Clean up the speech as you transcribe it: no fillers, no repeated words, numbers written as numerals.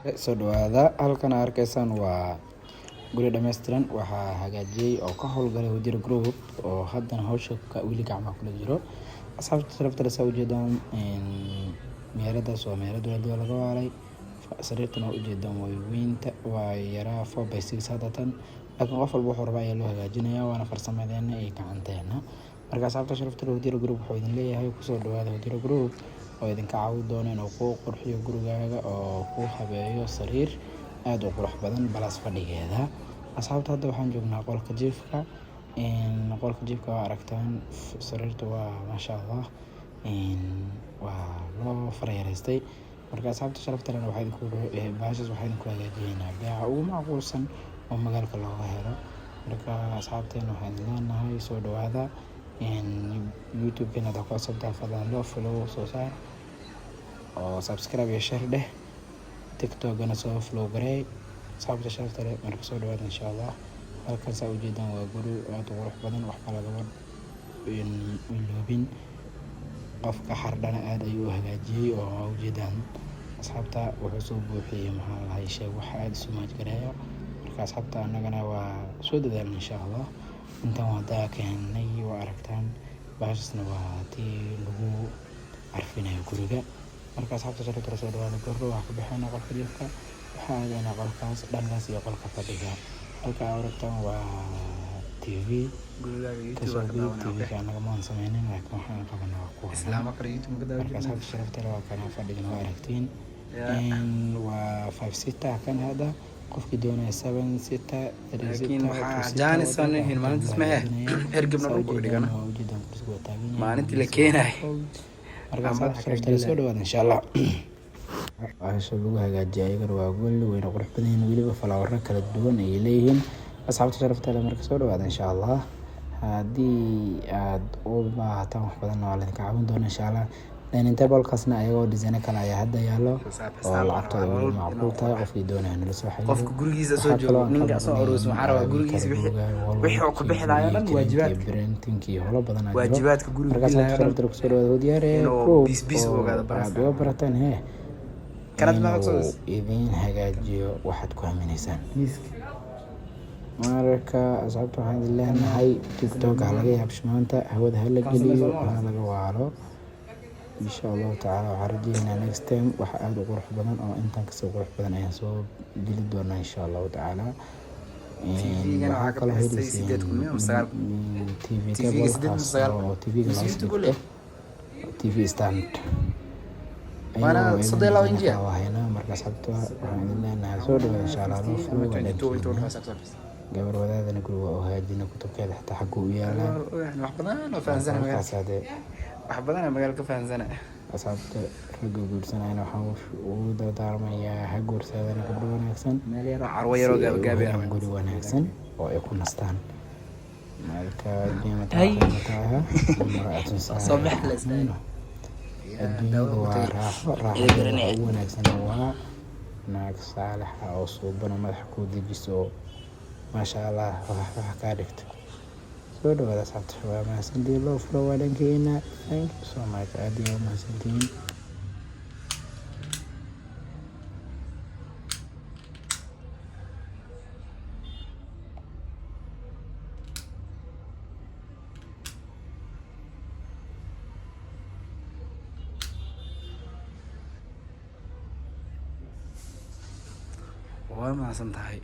Soo dhawaada halkan arkaysaan waa guri dhameystiran waxaa hagaajiyay oo ka howlgalay Wajir Group oo haddana hawsha wili gacmaha kula jiro. Asxaabta sharafta leh ujeedaan meeradaas waa meerad wada laga waalay sariirtan oo ujeedaan way weynta waa yaraa 4x6 haddatan laakiin qof walba wuxuu rabaa loo hagaajinayaa waana farsamadeena iyo gacanteena. Marka asxaabta sharafta leh Wajir Group wuxuu idin leeyahay ku soo dhawaada Wajir Group oo idinka caawin doona inuu ku qurxiyo gurigaaga oo ku habeeyo sariir aad u qurux badan balas fadhigeeda. Asxaabta hadda waxaan joognaa qolka jiifka waa aragtaan sariirta waa maasha Allah waa loo faryareystay. Marka asxaabta sharafta leh waxay ku baashas waxay ku hagaajiyeynaa beeca ugu macquulsan oo magaalka looga helo. Marka asxaabteena waxaan leenahay soo dhawaada YouTube-keena ku cusubtaa fadlan loo follow soo saar oo subscribe iyo share dheh TikTok-gana soo follow gareey. Asxaabta sharafta leh marka soo dhawaada insha Allah halkaas aad ujeedaan waa guri aad u qurux badan wax kala laga loobin qofka xardhana aad ayuu u hagaajiyay oo ujeedaan asxaabta wuxuu soo buuxiyay maxaa la hayay wax aad isu maaj gareeyo. Marka asxaabta annagana waa soo dadaalna insha Allah intaan wada keenay waa aragtaan baashasna waa tii lagu arfinayo guriga. Marka asxaabta sharafta soo dhawaada gurro wax ku bixina qolka jiifka waxaa aadana qolkaas dhangaas iyo qolka fadhiga. Halka aragtaan waa TV gurigaaga YouTube ka daawanaa TV anaga ma sameeynin laakiin waxaan qabanaa ku islaama kale YouTube ka daawanaa. marka asxaabta sharafta leh waa kana fadhigan waa aragtiin waa 5 seater kan hada qofkii doonaya 7 seater laakiin waxaa jaanis aan ahayn maalintaas ma hergebna dhulka u dhigana maalintii la keenay. marka asxaabta sharafta leh soo dhawaada insha Allah waxaa lagu hagaajiyay ayagana waa gol weyn oo qurux badan weliba flower kala duwan ay leeyihiin. asxaabta sharafta leh marka soo dhawaada insha Allah haddii aad u baahataan wax badan waa la idinka caawin doona insha Allah. dining table-kaasna ayagoo design kale ayaa hadda yaalo oo lacagtooda weli macquul tahay qofkii doonaya nala soo xiriiro. qofka gurigiisa soo joogo ninka soo aroos waxaa rabaa gurigiisa wixii uu ku bixilaayo dhan waajibaadka printing-kii holo badan ayaa waajibaadka guriga marka asxaabta sharafta leh kusoo dhawaada diyaare bis ogaada aad uga barataan kanad ma aqoonsi idin hagaajiyo waxaad ku aaminaysaan. marka asxaabta waxaan idin leenahay TikTok laga yaabsho maanta hawada hala geliyo waxaa laga waalo insha Allah taala. waxaan rajeynayaa next time wax aad u qurux badan oo intaan kasoo qurux badan ayaan soo geli doonaa insha Allah taala. waxaa kaloo helaysiin TV stand وانا صدي الله وينجي وهنا مركز حتى وحنا لنا سود ان شاء الله قبل وذا نقول وهاجينا كتب كذا حتى حقوا ويانا احنا وحبضنا وفانزنا وحبضنا مقال كفانزنا أصابت رجع جورسنا أنا وحوش وده دارما يا حجور سادنا قبل ونحسن مالي عروية رجع جابي قبل ونحسن ويكون نستان مالك جيمة متاعها مرأة صبح لسنا الدنيا راح ونحسن waa naag saalax oo suubana madax ku dejiso ma sha Allah wax ka dhigto soo dhawaada asxaabta waa mahadsantii loo furo wadankeena. thank you so much aad iyo mahadsantiin. waa mahadsantahay.